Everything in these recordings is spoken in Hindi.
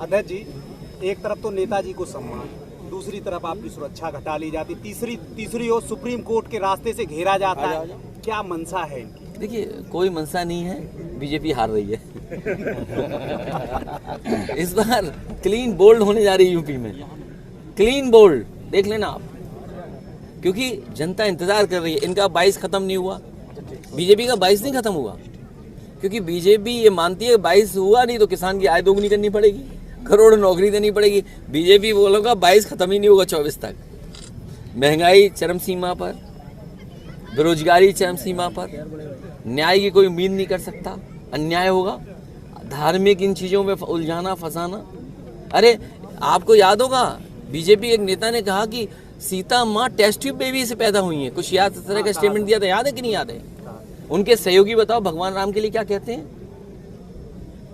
अध्यक्ष जी, एक तरफ तो नेताजी को सम्मान, दूसरी तरफ आपकी सुरक्षा घटा ली जाती, तीसरी ओर सुप्रीम कोर्ट के रास्ते से घेरा जाता है। क्या मंशा है इनकी? देखिए, कोई मंशा नहीं है, बीजेपी हार रही है। इस बार क्लीन बोल्ड होने जा रही है यूपी में, क्लीन बोल्ड, देख लेना आप, क्योंकि जनता इंतजार कर रही है। इनका 22 खत्म नहीं हुआ, बीजेपी का 22 नहीं खत्म हुआ, क्योंकि बीजेपी ये मानती है 22 हुआ नहीं तो किसान की आय दोगुनी करनी पड़ेगी, करोड़ नौकरी देनी पड़ेगी। बीजेपी बोलोगा 22 खत्म ही नहीं होगा 24 तक। महंगाई चरम सीमा पर, बेरोजगारी चरम सीमा पर, न्याय की कोई उम्मीद नहीं कर सकता, अन्याय होगा, धार्मिक इन चीज़ों में उलझाना फंसाना। अरे आपको याद होगा, बीजेपी एक नेता ने कहा कि सीता माँ टेस्ट ट्यूब बेबी से पैदा हुई है, कुछ याद इस तरह का स्टेटमेंट दिया था, याद है कि नहीं याद है? उनके सहयोगी बताओ भगवान राम के लिए क्या कहते हैं,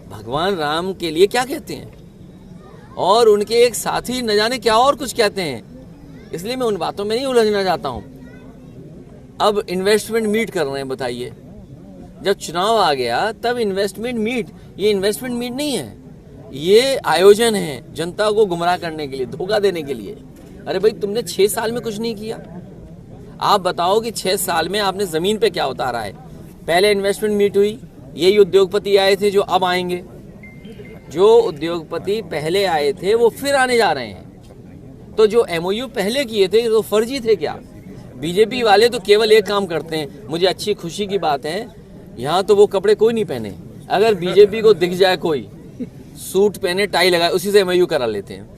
भगवान राम के लिए क्या कहते हैं, और उनके एक साथी न जाने क्या और कुछ कहते हैं। इसलिए मैं उन बातों में नहीं उलझना चाहता हूं। अब इन्वेस्टमेंट मीट कर रहे हैं, बताइए, जब चुनाव आ गया तब इन्वेस्टमेंट मीट, ये इन्वेस्टमेंट मीट नहीं है, ये आयोजन है जनता को गुमराह करने के लिए, धोखा देने के लिए। अरे भाई, तुमने 6 साल में कुछ नहीं किया, आप बताओ कि 6 साल में आपने जमीन पे क्या उतारा है? पहले इन्वेस्टमेंट मीट हुई, यही उद्योगपति आए थे जो अब आएंगे, जो उद्योगपति पहले आए थे वो फिर आने जा रहे हैं। तो जो एमओयू पहले किए थे तो फर्जी थे क्या? बीजेपी वाले तो केवल एक काम करते हैं, मुझे अच्छी खुशी की बात है, यहाँ तो वो कपड़े कोई नहीं पहने, अगर बीजेपी को दिख जाए कोई सूट पहने टाई लगाए उसी से एमओयू करा लेते हैं।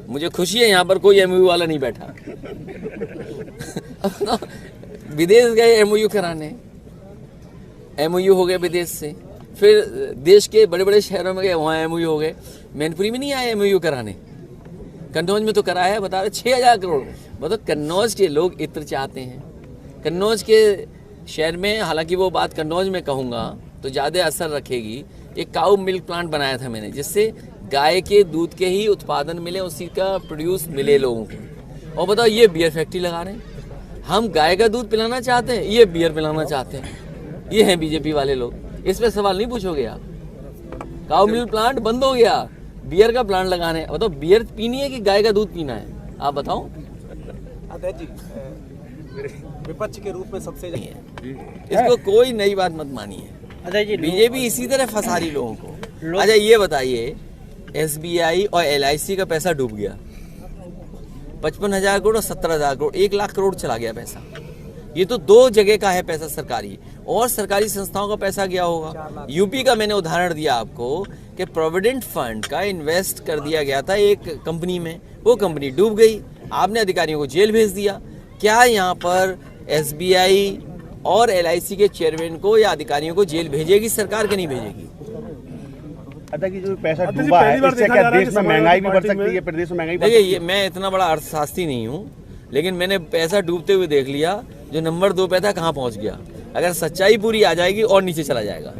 मुझे खुशी है यहाँ पर कोई एमओयू वाला नहीं बैठा। विदेश गए एमओयू कराने, एमओयू हो गए विदेश से, फिर देश के बड़े बड़े शहरों में गए, वहाँ एमओयू हो गए। मैनपुरी में नहीं आए एमओयू कराने, कन्नौज में तो कराया है, बता रहे 6000 करोड़। मतलब कन्नौज के लोग इत्र चाहते हैं, कन्नौज के शहर में, हालांकि वो बात कन्नौज में कहूँगा तो ज़्यादा असर रखेगी। एक काऊ मिल्क प्लांट बनाया था मैंने, जिससे गाय के दूध के ही उत्पादन मिले, उसी का प्रोड्यूस मिले लोगों को। और बताओ, ये बियर फैक्ट्री लगा रहे हैं। हम गाय का दूध पिलाना चाहते हैं, ये बियर पिलाना चाहते हैं। ये हैं बीजेपी वाले लोग, इस पे सवाल नहीं पूछोगे आप। काऊ मिल्क प्लांट बंद हो गया, बियर का प्लांट लगाने हैं। बताओ, बियर पीनी है कि गाय का दूध पीना है, आप बताओ। अध्यक्ष जी, विपक्ष के रूप में सबसे इसको कोई नई बात मत मानिए, बीजेपी इसी तरह फंसा रही लोगों को। अच्छा ये बताइए, एसबीआई और एलआईसी का पैसा डूब गया, 55,000 करोड़ और 17,000 करोड़, 1 लाख करोड़ चला गया पैसा। ये तो 2 जगह का है पैसा सरकारी, और सरकारी संस्थाओं का पैसा गया होगा। यूपी का मैंने उदाहरण दिया आपको कि प्रोविडेंट फंड का इन्वेस्ट कर दिया गया था एक कंपनी में, वो कंपनी डूब गई, आपने अधिकारियों को जेल भेज दिया। क्या यहाँ पर एसबीआई और एलआईसी के चेयरमैन को या अधिकारियों को जेल भेजेगी सरकार के नहीं भेजेगी? कि जो पैसा डूबा है, इससे क्या देश में महंगाई भी बढ़ सकती है? प्रदेश में महंगाई, देखिए, ये मैं इतना बड़ा अर्थशास्त्री नहीं हूँ, लेकिन मैंने पैसा डूबते हुए देख लिया, जो नंबर 2 पे था कहाँ पहुँच गया। अगर सच्चाई पूरी आ जाएगी और नीचे चला जाएगा।